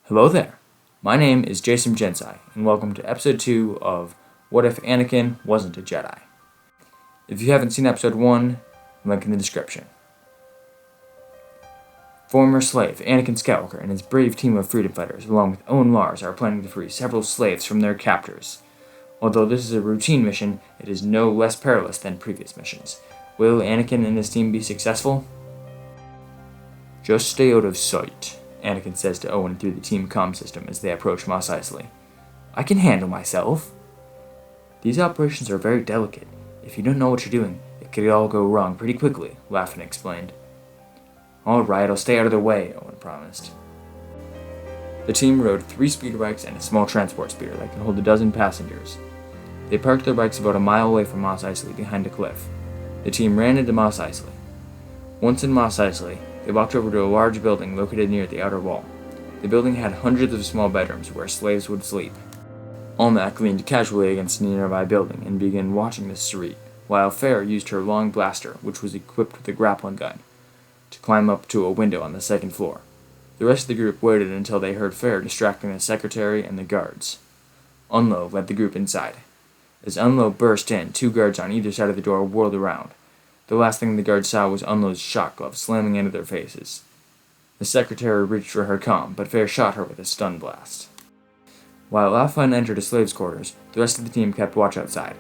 Hello there. My name is Jason Jensai, and welcome to episode 2 of What If Anakin Wasn't a Jedi? If you haven't seen episode 1, link in the description. Former slave Anakin Skywalker and his brave team of freedom fighters, along with Owen Lars, are planning to free several slaves from their captors. Although this is a routine mission, it is no less perilous than previous missions. Will Anakin and his team be successful? Just stay out of sight, Anakin says to Owen through the team comm system as they approach Mos Eisley. I can handle myself. These operations are very delicate. If you don't know what you're doing, it could all go wrong pretty quickly, Laughlin explained. Alright, I'll stay out of the way, Owen promised. The team rode 3 speeder bikes and a small transport speeder that can hold a dozen passengers. They parked their bikes about a mile away from Mos Eisley behind a cliff. The team ran into Mos Eisley. Once in Mos Eisley, they walked over to a large building located near the outer wall. The building had hundreds of small bedrooms where slaves would sleep. Almac leaned casually against a nearby building and began watching the street, while Fair used her long blaster, which was equipped with a grappling gun, to climb up to a window on the second floor. The rest of the group waited until they heard Fair distracting the secretary and the guards. Unlo led the group inside. As Unlo burst in, 2 guards on either side of the door whirled around. The last thing the guards saw was Unlo's shot glove slamming into their faces. The secretary reached for her comm, but Fair shot her with a stun blast. While Laughlin entered a slave's quarters, the rest of the team kept watch outside.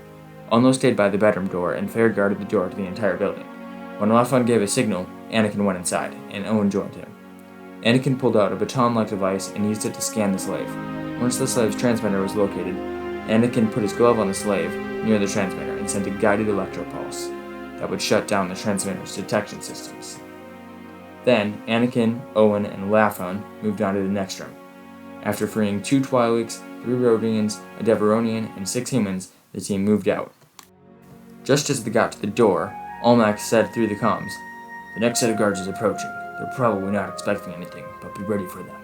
Unlo stayed by the bedroom door, and Fair guarded the door to the entire building. When Laughlin gave a signal, Anakin went inside, and Owen joined him. Anakin pulled out a baton-like device and used it to scan the slave. Once the slave's transmitter was located, Anakin put his glove on the slave near the transmitter and sent a guided electropulse that would shut down the transmitter's detection systems. Then, Anakin, Owen, and Laughlin moved on to the next room. After freeing 2 Twi'leks, 3 Rodians, a Devaronian, and 6 humans, the team moved out. Just as they got to the door, Almac said through the comms, "The next set of guards is approaching. They're probably not expecting anything, but be ready for them."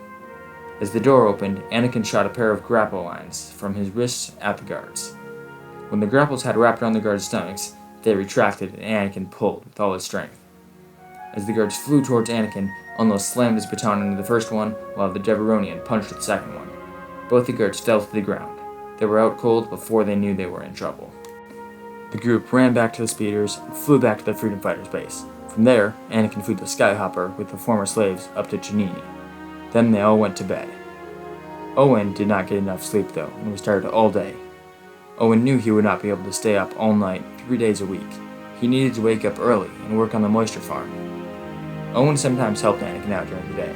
As the door opened, Anakin shot a pair of grapple lines from his wrists at the guards. When the grapples had wrapped around the guards' stomachs, they retracted and Anakin pulled with all his strength. As the guards flew towards Anakin, Unlo slammed his baton into the first one, while the Devaronian punched the second one. Both the guards fell to the ground. They were out cold before they knew they were in trouble. The group ran back to the speeders and flew back to the Freedom Fighters base. From there, Anakin flew the Skyhopper with the former slaves up to Chinini. Then they all went to bed. Owen did not get enough sleep though, and was tired all day. Owen knew he would not be able to stay up all night, 3 days a week. He needed to wake up early and work on the moisture farm. Owen sometimes helped Anakin out during the day,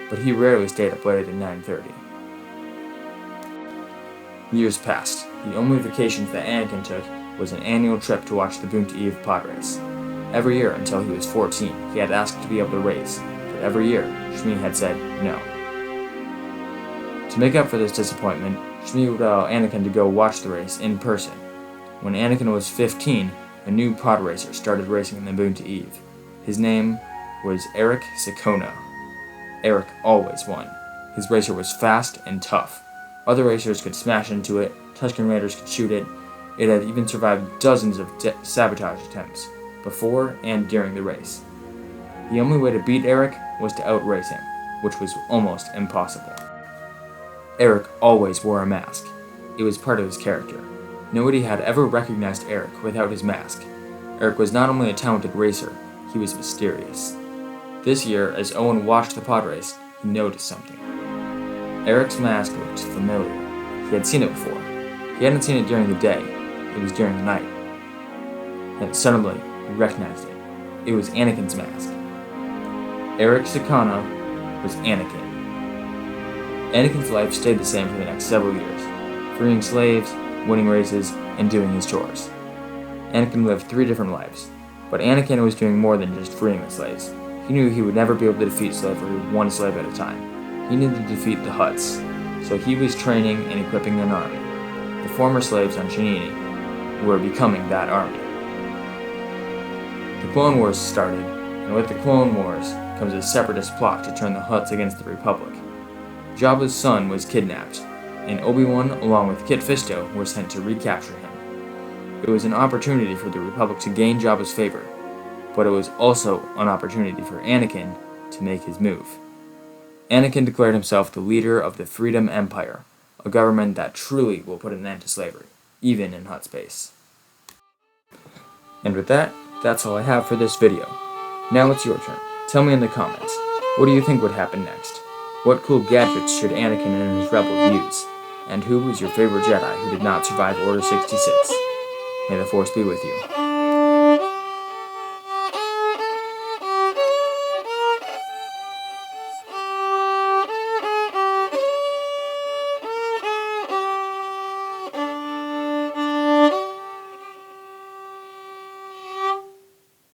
but he rarely stayed up later than 9:30. Years passed. The only vacations that Anakin took was an annual trip to watch the Boonta Eve pod race. Every year until he was 14, he had asked to be able to race, but every year, Shmi had said no. To make up for this disappointment, Shmi would allow Anakin to go watch the race in person. When Anakin was 15, a new pod racer started racing in the Boonta Eve. His name was Eric Sekono. Eric always won. His racer was fast and tough. Other racers could smash into it, Tusken Raiders could shoot it. It had even survived dozens of sabotage attempts, before and during the race. The only way to beat Eric was to outrace him, which was almost impossible. Eric always wore a mask. It was part of his character. Nobody had ever recognized Eric without his mask. Eric was not only a talented racer, he was mysterious. This year, as Owen watched the pod race, he noticed something. Eric's mask looked familiar. He had seen it before. He hadn't seen it during the day. It was during the night. Then suddenly, he recognized it. It was Anakin's mask. Eric Sekono was Anakin. Anakin's life stayed the same for the next several years, freeing slaves, winning races, and doing his chores. Anakin lived 3 different lives, but Anakin was doing more than just freeing the slaves. He knew he would never be able to defeat slavery 1 slave at a time. He needed to defeat the Hutts, so he was training and equipping an army. The former slaves on Chinini were becoming that army. The Clone Wars started, and with the Clone Wars comes a separatist plot to turn the Hutts against the Republic. Jabba's son was kidnapped, and Obi-Wan, along with Kit Fisto, were sent to recapture him. It was an opportunity for the Republic to gain Jabba's favor, but it was also an opportunity for Anakin to make his move. Anakin declared himself the leader of the Freedom Empire, a government that truly will put an end to slavery, even in Hutt space. And with that, that's all I have for this video. Now it's your turn. Tell me in the comments, what do you think would happen next? What cool gadgets should Anakin and his rebels use? And who was your favorite Jedi who did not survive Order 66? May the Force be with you.